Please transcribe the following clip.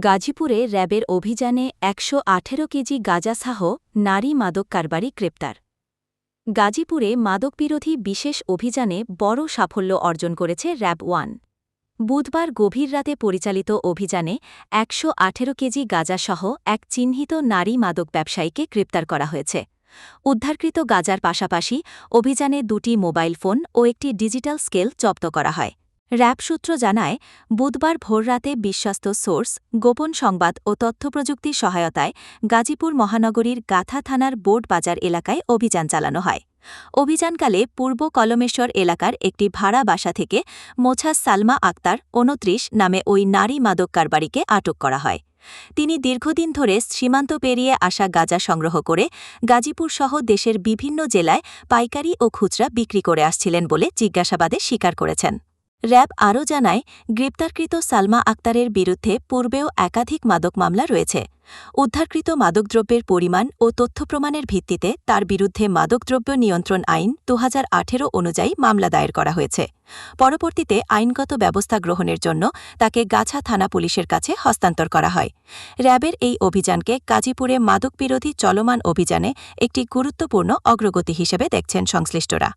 গাজীপুরে র্যাবের অভিযানে ১১৮ কেজি গাঁজাসহ নারী মাদক কারবারি গ্রেপ্তার। গাজীপুরে মাদকবিরোধী বিশেষ অভিযানে বড় সাফল্য অর্জন করেছে র্যাব-1। বুধবার গভীর রাতে পরিচালিত অভিযানে ১১৮ কেজি গাঁজাসহ এক চিহ্নিত নারী মাদক ব্যবসায়ীকে গ্রেপ্তার করা হয়েছে। উদ্ধারকৃত গাঁজার পাশাপাশি অভিযানে ২টি মোবাইল ফোন ও একটি ডিজিটাল স্কেল জব্দ করা হয়। র্যাব সূত্র জানায়, বুধবার ভোররাতে বিশ্বস্ত সোর্স, গোপন সংবাদ ও তথ্যপ্রযুক্তির সহায়তায় গাজীপুর মহানগরীর গাথা থানার বোর্ড বাজার এলাকায় অভিযান চালানো হয়। অভিযানকালে পূর্ব কলমেশ্বর এলাকার একটি ভাড়া বাসা থেকে মোছাস সালমা আক্তার ২৯ নামে ওই নারী মাদক কারবারিকে আটক করা হয়। তিনি দীর্ঘদিন ধরে সীমান্ত পেরিয়ে আসা গাঁজা সংগ্রহ করে গাজীপুরসহ দেশের বিভিন্ন জেলায় পাইকারি ও খুচরা বিক্রি করে আসছিলেন বলে জিজ্ঞাসাবাদে স্বীকার করেছেন। র্যাব আরও জানায়, গ্রেপ্তারকৃত সালমা আক্তারের বিরুদ্ধে পূর্বেও একাধিক মাদক মামলা রয়েছে। উদ্ধারকৃত মাদকদ্রব্যের পরিমাণ ও তথ্যপ্রমাণের ভিত্তিতে তার বিরুদ্ধে মাদকদ্রব্য নিয়ন্ত্রণ আইন ২০১৮ অনুযায়ী মামলা দায়ের করা হয়েছে। পরবর্তীতে আইনগত ব্যবস্থা গ্রহণের জন্য তাকে গাছা থানা পুলিশের কাছে হস্তান্তর করা হয়। র্যাবের এই অভিযানকে গাজীপুরে মাদকবিরোধী চলমান অভিযানে একটি গুরুত্বপূর্ণ অগ্রগতি হিসেবে দেখছেন সংশ্লিষ্টরা।